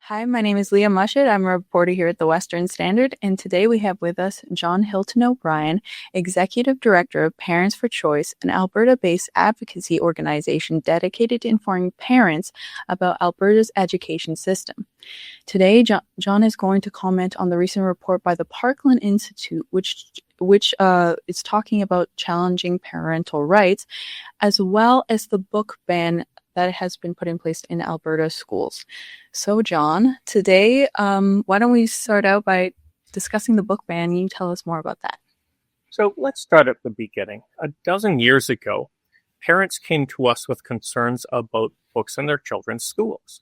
Hi, my name is Leah Mushett. I'm a reporter here at the Western Standard, and today we have with us John Hilton-O'Brien, Executive Director of Parents for Choice, an Alberta-based advocacy organization dedicated to informing parents about Alberta's education system. Today, John is going to comment on the recent report by the Parkland Institute, which is talking about challenging parental rights, as well as the book ban that has been put in place in Alberta schools. So, John, today, why don't we start out by discussing the book ban? You tell us more about that. So let's start at the beginning. A dozen years ago, parents came to us with concerns about books in their children's schools.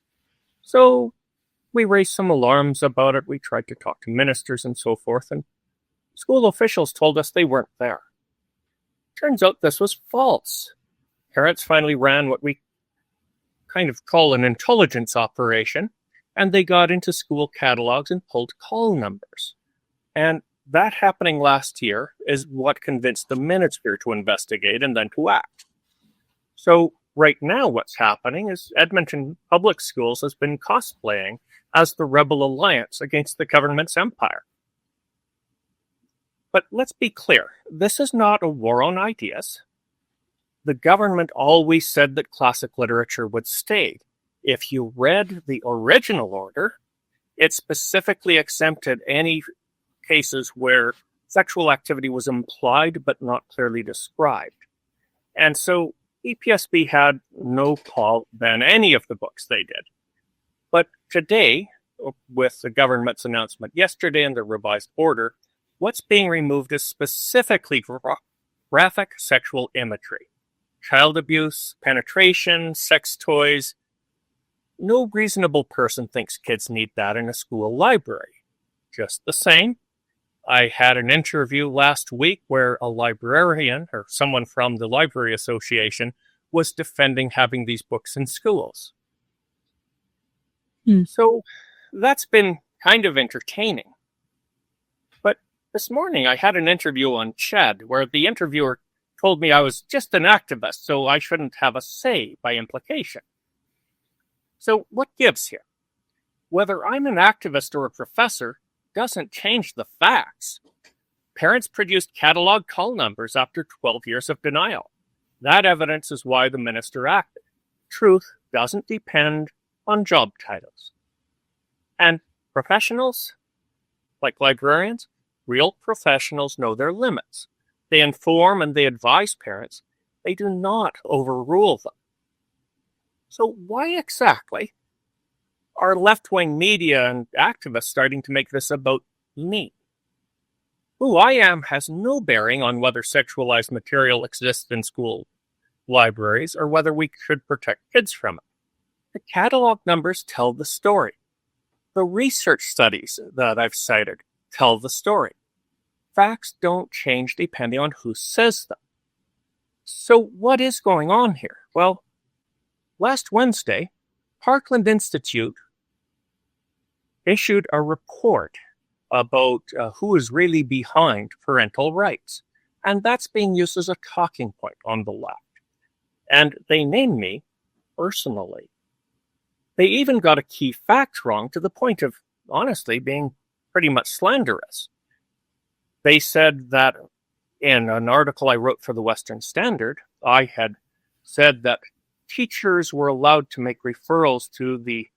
So we raised some alarms about it. We tried to talk to ministers and so forth, and school officials told us they weren't there. Turns out this was false. Parents finally ran what we kind of call an intelligence operation, and they got into school catalogs and pulled call numbers. And that happening last year is what convinced the minister to investigate and then to act. So right now what's happening is Edmonton Public Schools has been cosplaying as the rebel alliance against the government's empire. But let's be clear, this is not a war on ideas. The government always said that classic literature would stay. If you read the original order, it specifically exempted any cases where sexual activity was implied but not clearly described. And so EPSB had no call ban any of the books they did. But today, with the government's announcement yesterday and the revised order, what's being removed is specifically graphic sexual imagery. Child abuse, penetration, sex toys. No reasonable person thinks kids need that in a school library. Just the same, I had an interview last week where a librarian, or someone from the Library Association, was defending having these books in schools. So that's been kind of entertaining. But this morning I had an interview on Chad where the interviewer told me I was just an activist, so I shouldn't have a say by implication. So what gives here? Whether I'm an activist or a professor doesn't change the facts. Parents produced catalog call numbers after 12 years of denial. That evidence is why the minister acted. Truth doesn't depend on job titles. And professionals, like librarians, real professionals know their limits. They inform and they advise parents. They do not overrule them. So why exactly are left-wing media and activists starting to make this about me? Who I am has no bearing on whether sexualized material exists in school libraries or whether we should protect kids from it. The catalog numbers tell the story. The research studies that I've cited tell the story. Facts don't change depending on who says them. So what is going on here? Well, last Wednesday, Parkland Institute issued a report about who is really behind parental rights. And that's being used as a talking point on the left. And they named me personally. They even got a key fact wrong to the point of, honestly, being pretty much slanderous. They said that in an article I wrote for the Western Standard, I had said that teachers were allowed to make referrals to the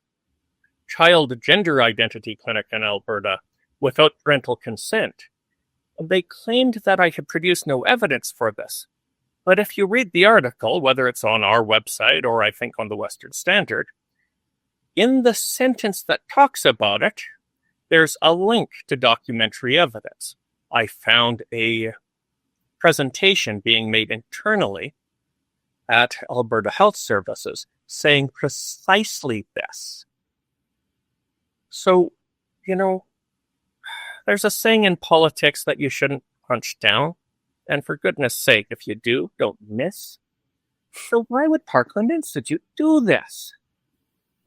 Child Gender Identity Clinic in Alberta without parental consent. They claimed that I had produced no evidence for this. But if you read the article, whether it's on our website or I think on the Western Standard, in the sentence that talks about it, there's a link to documentary evidence. I found a presentation being made internally at Alberta Health Services saying precisely this. So, there's a saying in politics that you shouldn't punch down. And for goodness sake, if you do, don't miss. So why would Parkland Institute do this?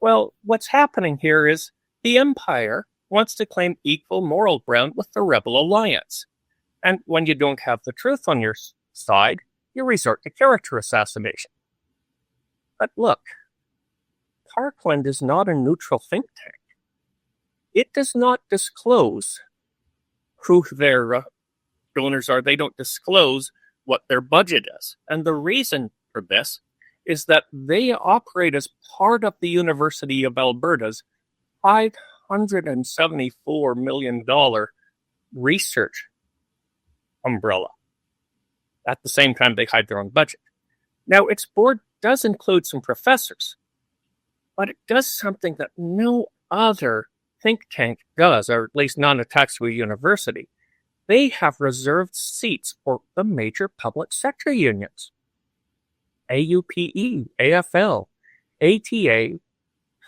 Well, what's happening here is the empire wants to claim equal moral ground with the rebel alliance. And when you don't have the truth on your side, you resort to character assassination. But look, Parkland is not a neutral think tank. it does not disclose who their donors are. They don't disclose what their budget is. And the reason for this is that they operate as part of the University of Alberta's $574 million research umbrella. At the same time, they hide their own budget. Now, its board does include some professors, but it does something that no other think tank does, or at least none attached to a university. They have reserved seats for the major public sector unions. AUPE, AFL, ATA,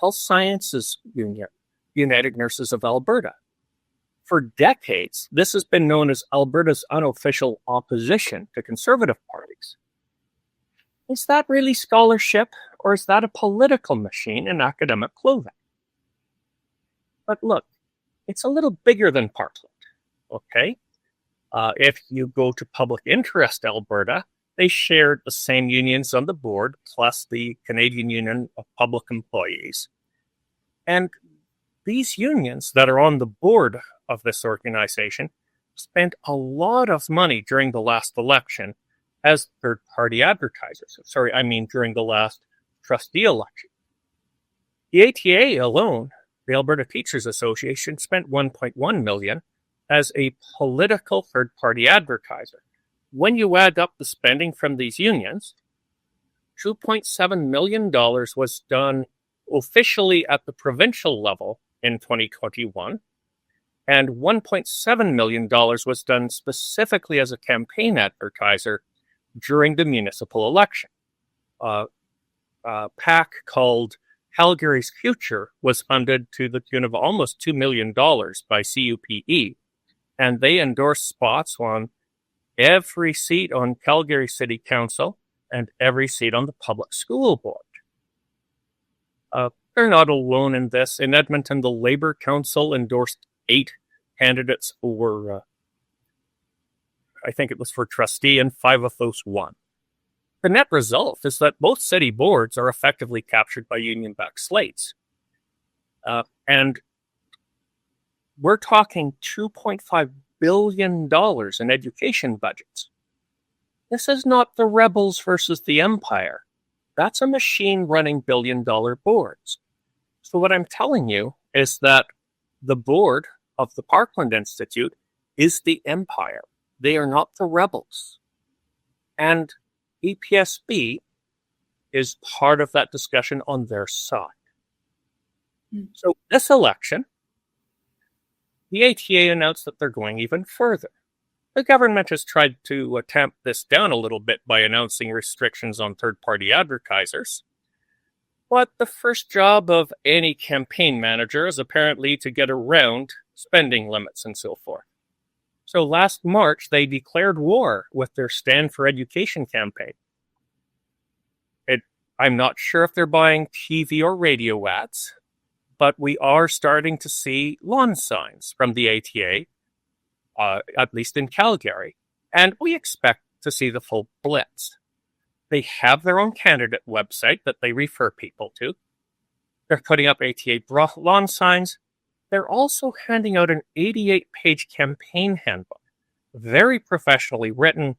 Health Sciences Union, United Nurses of Alberta. For decades, this has been known as Alberta's unofficial opposition to conservative parties. Is that really scholarship, or is that a political machine in academic clothing? But look, it's a little bigger than Parkland, okay? If you go to Public Interest Alberta, they shared the same unions on the board, plus the Canadian Union of Public Employees. And these unions that are on the board of this organization spent a lot of money during the last election as third-party advertisers. During the last trustee election. The ATA alone, the Alberta Teachers Association, spent $1.1 million as a political third-party advertiser. When you add up the spending from these unions, $2.7 million was done officially at the provincial level in 2021, and $1.7 million was done specifically as a campaign advertiser during the municipal election. A PAC called Calgary's Future was funded to the tune of almost $2 million by CUPE, and they endorsed spots on every seat on Calgary City Council and every seat on the Public School Board. They're not alone in this. In Edmonton, the Labour Council endorsed 8 candidates for, I think it was for trustee, and 5 of those won. The net result is that both city boards are effectively captured by union-backed slates. And we're talking $2.5 billion in education budgets. This is not the rebels versus the empire. That's a machine running billion-dollar boards. So what I'm telling you is that the board of the Parkland Institute is the empire. They are not the rebels. And EPSB is part of that discussion on their side. So this election, the ATA announced that they're going even further. The government has tried to tamp this down a little bit by announcing restrictions on third-party advertisers. But the first job of any campaign manager is apparently to get around spending limits and so forth. So last March, they declared war with their Stand for Education campaign. I'm not sure if they're buying TV or radio ads, but we are starting to see lawn signs from the ATA, at least in Calgary, and we expect to see the full blitz. They have their own candidate website that they refer people to. They're putting up ATA lawn signs. They're also handing out an 88-page campaign handbook, very professionally written,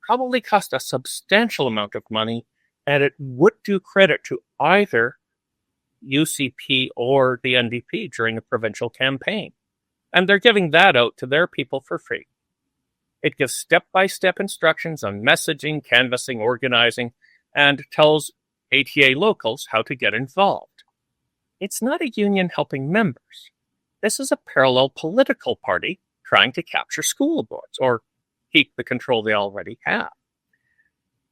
probably cost a substantial amount of money, and it would do credit to either UCP or the NDP during a provincial campaign. And they're giving that out to their people for free. It gives step-by-step instructions on messaging, canvassing, organizing, and tells ATA locals how to get involved. It's not a union helping members. This is a parallel political party trying to capture school boards or keep the control they already have.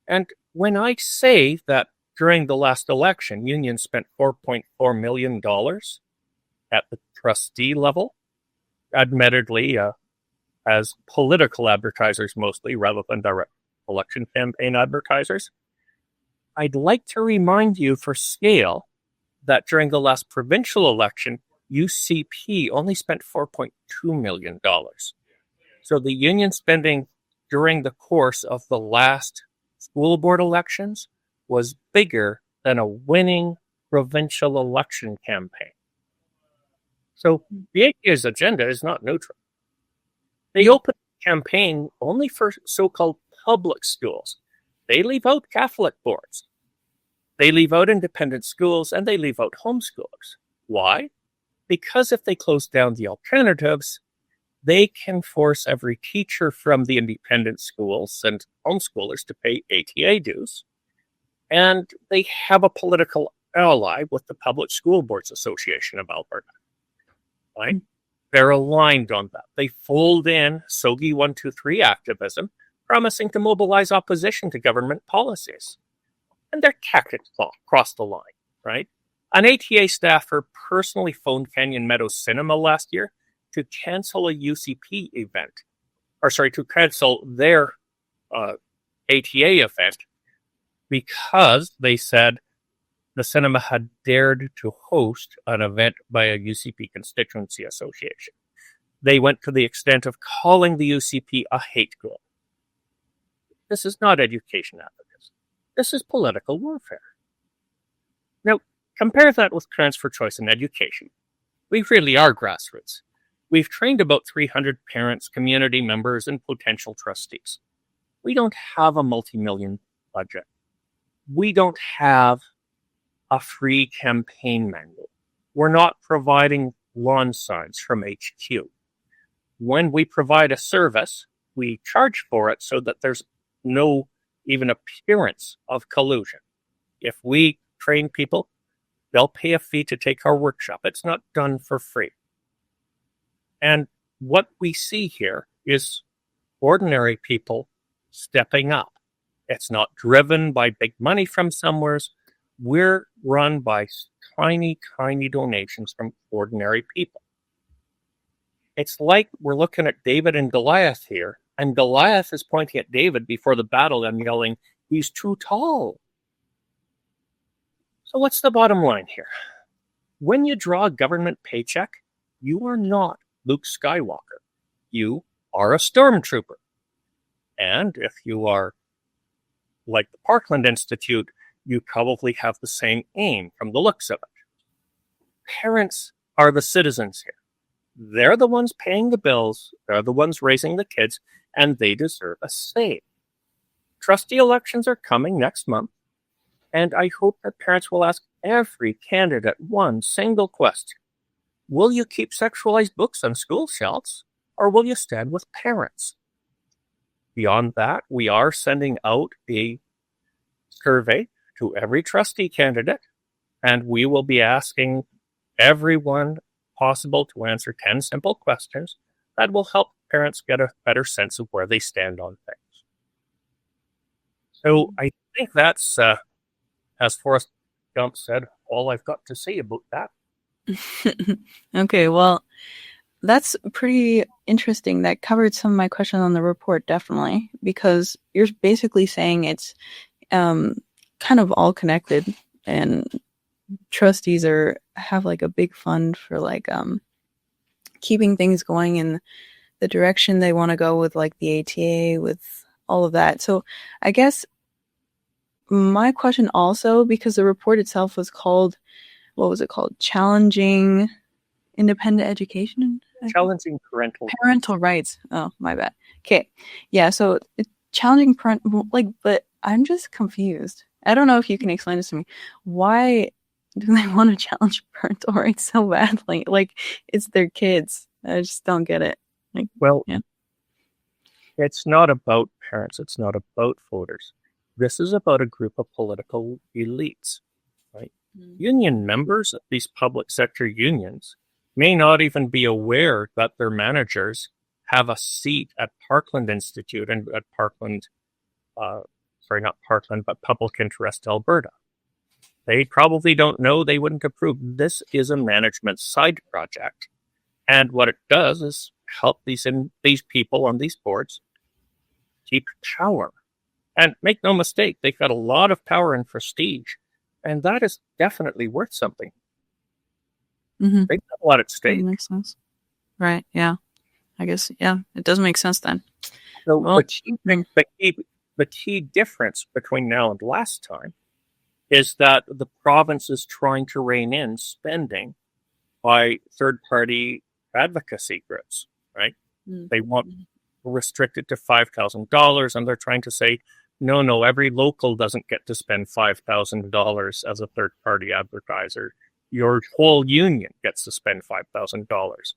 And when I say that during the last election, unions spent $4.4 million at the trustee level, admittedly as political advertisers mostly, rather than direct election campaign advertisers, I'd like to remind you for scale that during the last provincial election, UCP only spent $4.2 million. So the union spending during the course of the last school board elections was bigger than a winning provincial election campaign. So the APA's agenda is not neutral. They open a campaign only for so-called public schools. They leave out Catholic boards. They leave out independent schools, and they leave out homeschoolers. Why? Because if they close down the alternatives, they can force every teacher from the independent schools and homeschoolers to pay ATA dues. And they have a political ally with the Public School Boards Association of Alberta. Right? They're aligned on that. They fold in SOGI 123 activism, promising to mobilize opposition to government policies. And their tactics cross the line, right? An ATA staffer personally phoned Canyon Meadows Cinema last year to cancel a UCP event, to cancel their ATA event because they said the cinema had dared to host an event by a UCP constituency association. They went to the extent of calling the UCP a hate group. This is not education advocacy. This is political warfare. Now, compare that with transfer choice in education. We really are grassroots. We've trained about 300 parents, community members, and potential trustees. We don't have a multi-million budget. We don't have a free campaign manual. We're not providing lawn signs from HQ. When we provide a service, we charge for it so that there's no even appearance of collusion. If we train people, they'll pay a fee to take our workshop. It's not done for free. And what we see here is ordinary people stepping up. It's not driven by big money from somewheres. We're run by tiny, tiny donations from ordinary people. It's like we're looking at David and Goliath here, and Goliath is pointing at David before the battle and yelling, "He's too tall." So what's the bottom line here? When you draw a government paycheck, you are not Luke Skywalker. You are a stormtrooper. And if you are like the Parkland Institute, you probably have the same aim from the looks of it. Parents are the citizens here. They're the ones paying the bills, they're the ones raising the kids, and they deserve a say. Trustee elections are coming next month, and I hope that parents will ask every candidate one single question. Will you keep sexualized books on school shelves, or will you stand with parents? Beyond that, we are sending out a survey to every trustee candidate, and we will be asking everyone possible to answer 10 simple questions that will help parents get a better sense of where they stand on things. So I think that's, as Forrest Gump said, all I've got to say about that. Okay, well, that's pretty interesting. That covered some of my questions on the report, definitely, because you're basically saying it's kind of all connected, and trustees have like a big fund for like keeping things going in the direction they want to go with like the ATA, with all of that. So I guess my question also, because the report itself was called, what was it called? Challenging Independent Education? Challenging Parental Rights. Oh, my bad. Okay. Yeah, so challenging but I'm just confused. I don't know if you can explain this to me. Why do they want to challenge parental rights so badly? Like, it's their kids. I just don't get it. Like, well, yeah. It's not about parents. It's not about voters. This is about a group of political elites, right? Union members of these public sector unions may not even be aware that their managers have a seat at Parkland Institute and at Parkland, not Parkland, but Public Interest Alberta. They probably don't know, they wouldn't approve. This is a management side project. And what it does is help these people on these boards keep power. And make no mistake, they've got a lot of power and prestige. And that is definitely worth something. Mm-hmm. They've got a lot at stake. That makes sense. Right, yeah. I guess, yeah, it does make sense then. So the key difference between now and last time is that the province is trying to rein in spending by third-party advocacy groups, right? Mm. They want to restrict it to $5,000, and they're trying to say, no, every local doesn't get to spend $5,000 as a third-party advertiser. Your whole union gets to spend $5,000.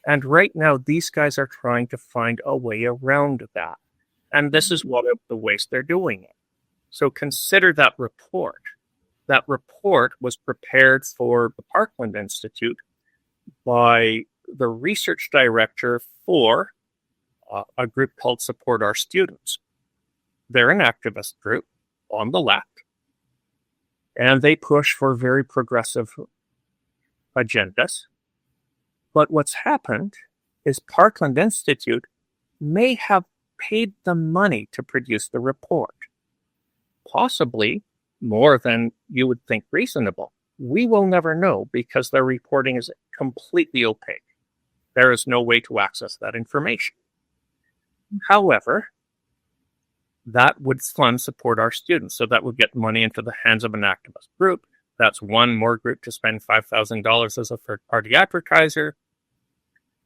And right now, these guys are trying to find a way around that. And this is one of the ways they're doing it. So consider that report. That report was prepared for the Parkland Institute by the research director for a group called Support Our Students. They're an activist group on the left, and they push for very progressive agendas. But what's happened is Parkland Institute may have paid the money to produce the report, possibly more than you would think reasonable. We will never know because their reporting is completely opaque. There is no way to access that information. However, that would fund Support Our Students, so that would get money into the hands of an activist group. That's one more group to spend $5,000 as a third-party advertiser,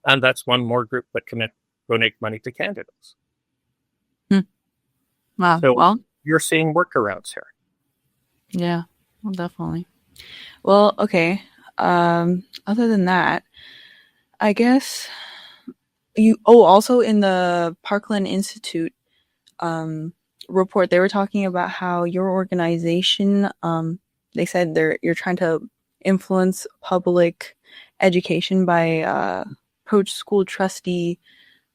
and that's one more group that can donate money to candidates. Wow. So well, you're seeing workarounds here. yeah, well, definitely. Well, okay. Other than that, I guess also in the Parkland Institute report, they were talking about how your organization, they said you're trying to influence public education by approach school trustee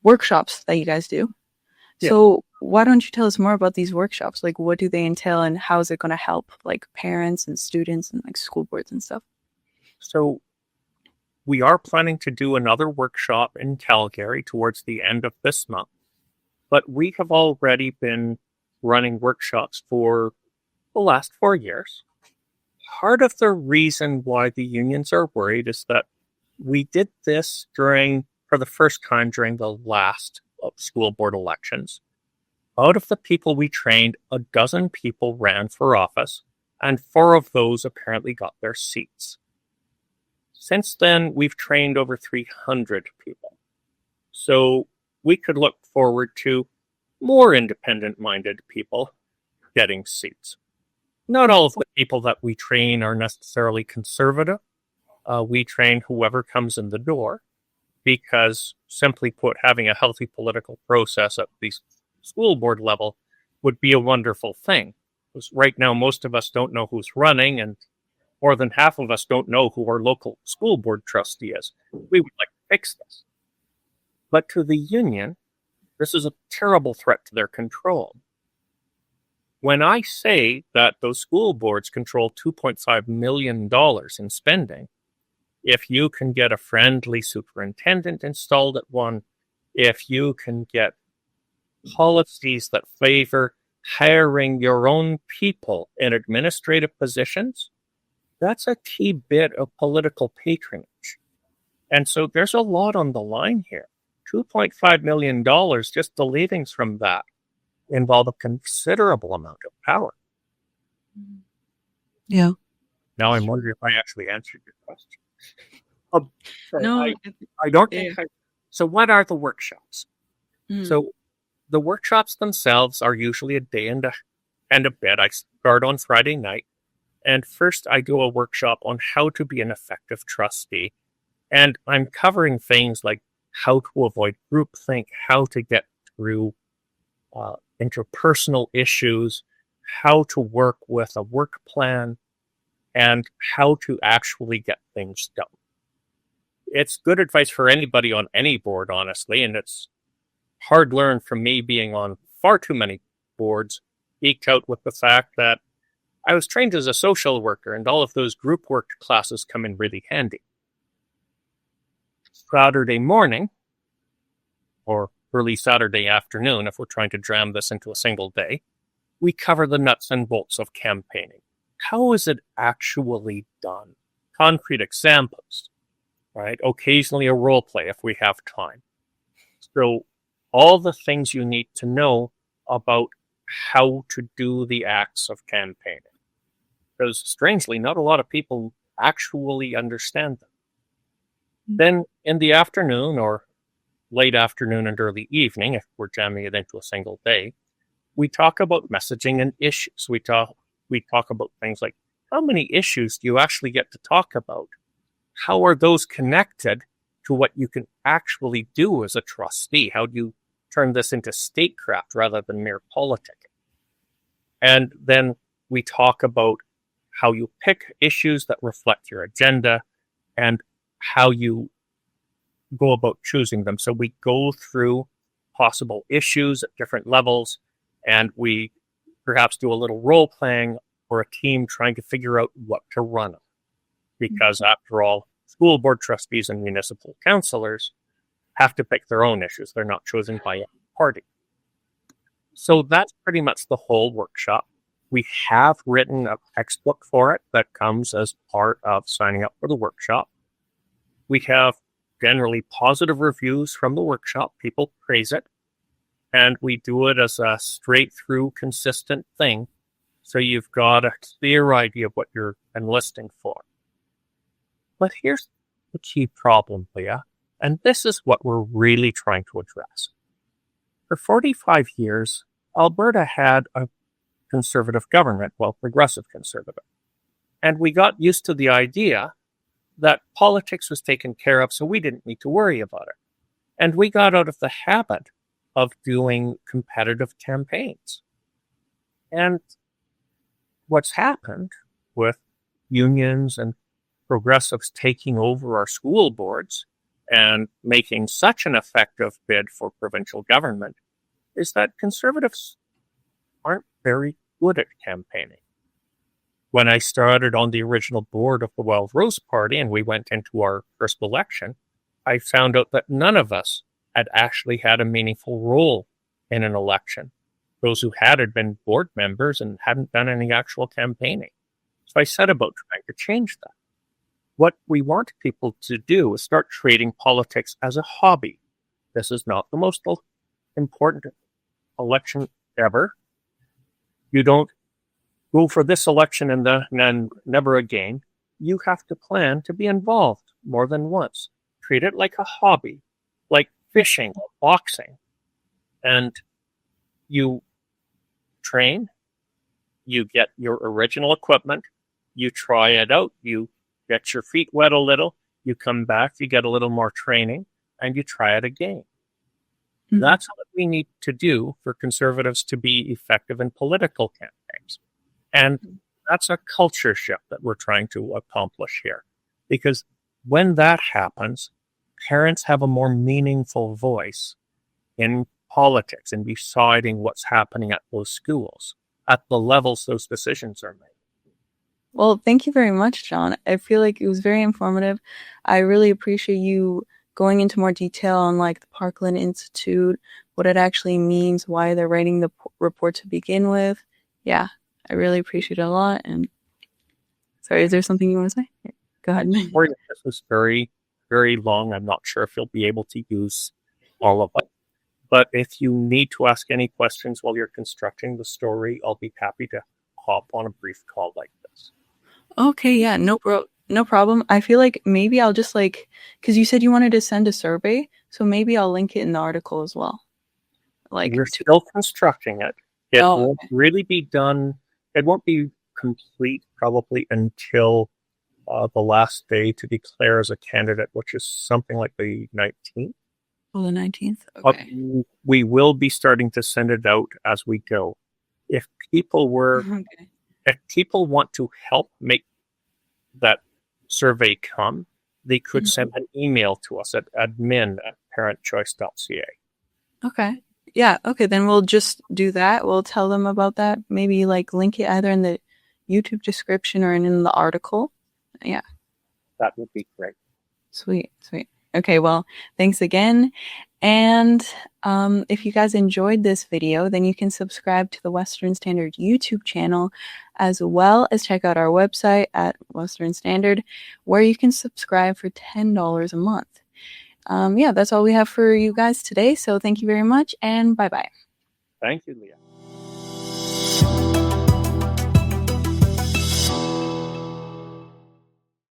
workshops that you guys do. Yeah. So why don't you tell us more about these workshops? Like, what do they entail, and how is it going to help like parents and students and like school boards and stuff? So we are planning to do another workshop in Calgary towards the end of this month, but we have already been running workshops for the last 4 years. Part of the reason why the unions are worried is that we did this for the first time during the last school board elections. Out of the people we trained, 12 people ran for office, and 4 of those apparently got their seats. Since then, we've trained over 300 people. So we could look forward to more independent-minded people getting seats. Not all of the people that we train are necessarily conservative. We train whoever comes in the door because, simply put, having a healthy political process at the school board level would be a wonderful thing. Because right now, most of us don't know who's running, and more than half of us don't know who our local school board trustee is. We would like to fix this. But to the union, this is a terrible threat to their control. When I say that those school boards control $2.5 million in spending, if you can get a friendly superintendent installed at one, if you can get policies that favor hiring your own people in administrative positions, that's a key bit of political patronage. And so there's a lot on the line here. $2.5 million, just the leavings from that, involve a considerable amount of power. Yeah. Now I'm wondering if I actually answered your question. No, I don't think So what are the workshops? So the workshops themselves are usually a day and a bit. I start on Friday night. And first I do a workshop on how to be an effective trustee. And I'm covering things like how to avoid groupthink, how to get through interpersonal issues, how to work with a work plan, and how to actually get things done. It's good advice for anybody on any board, honestly, and it's hard learned from me being on far too many boards, eked out with the fact that I was trained as a social worker, and all of those group work classes come in really handy. Saturday morning, or early Saturday afternoon, if we're trying to jam this into a single day, we cover the nuts and bolts of campaigning. How is it actually done? Concrete examples, right? Occasionally a role play if we have time. So all the things you need to know about how to do the acts of campaigning. Because strangely, not a lot of people actually understand them. Then in the afternoon or late afternoon and early evening, if we're jamming it into a single day, we talk about messaging and issues. We talk about things like, how many issues do you actually get to talk about? How are those connected to what you can actually do as a trustee? How do you turn this into statecraft rather than mere politicking? And then we talk about how you pick issues that reflect your agenda and how you go about choosing them. So we go through possible issues at different levels, and we perhaps do a little role playing or a team trying to figure out what to run on. Because after all, school board trustees and municipal councillors have to pick their own issues. They're not chosen by any party. So that's pretty much the whole workshop. We have written a textbook for it that comes as part of signing up for the workshop. We have generally positive reviews from the workshop. People praise it. And we do it as a straight through consistent thing. So you've got a clear idea of what you're enlisting for. But here's the key problem, Leah, and this is what we're really trying to address. For 45 years, Alberta had a conservative government, well, progressive conservative. And we got used to the idea that politics was taken care of, so we didn't need to worry about it. And we got out of the habit of doing competitive campaigns. And what's happened with unions and progressives taking over our school boards and making such an effective bid for provincial government is that conservatives aren't very good at campaigning. When I started on the original board of the Wild Rose Party and we went into our first election, I found out that none of us had actually had a meaningful role in an election. Those who had been board members and hadn't done any actual campaigning. So I set about trying to change that. What we want people to do is start treating politics as a hobby. This is not the most important election ever. You don't go for this election and then never again. You have to plan to be involved more than once. Treat it like a hobby, like fishing or boxing. And you train, you get your original equipment, you try it out, you get your feet wet a little, you come back, you get a little more training, and you try it again. Mm-hmm. That's what we need to do for conservatives to be effective in political campaigns. And that's a culture shift that we're trying to accomplish here. Because when that happens, parents have a more meaningful voice in politics and deciding what's happening at those schools, at the levels those decisions are made. Well, thank you very much, John. I feel like it was very informative. I really appreciate you going into more detail on like the Parkland Institute, what it actually means, why they're writing the report to begin with. Yeah, I really appreciate it a lot. And sorry, is there something you want to say? Go ahead. This was very, very long. I'm not sure if you'll be able to use all of it. But if you need to ask any questions while you're constructing the story, I'll be happy to hop on a brief call like this. Okay, yeah, no problem. I feel like maybe I'll just because you said you wanted to send a survey, so maybe I'll link it in the article as well. You're still constructing it. It won't really be done. It won't be complete probably until the last day to declare as a candidate, which is something like the 19th. Oh, the 19th? Okay. We will be starting to send it out as we go. If people want to help make that survey come, they could send an email to us at admin@parentchoice.ca. Okay. Yeah. Okay. Then we'll just do that. We'll tell them about that. Maybe link it either in the YouTube description or in the article. Yeah. That would be great. Sweet. Okay, well, thanks again. And if you guys enjoyed this video, then you can subscribe to the Western Standard YouTube channel, as well as check out our website at Western Standard, where you can subscribe for $10 a month. Yeah, that's all we have for you guys today. So thank you very much, and bye-bye. Thank you, Leah.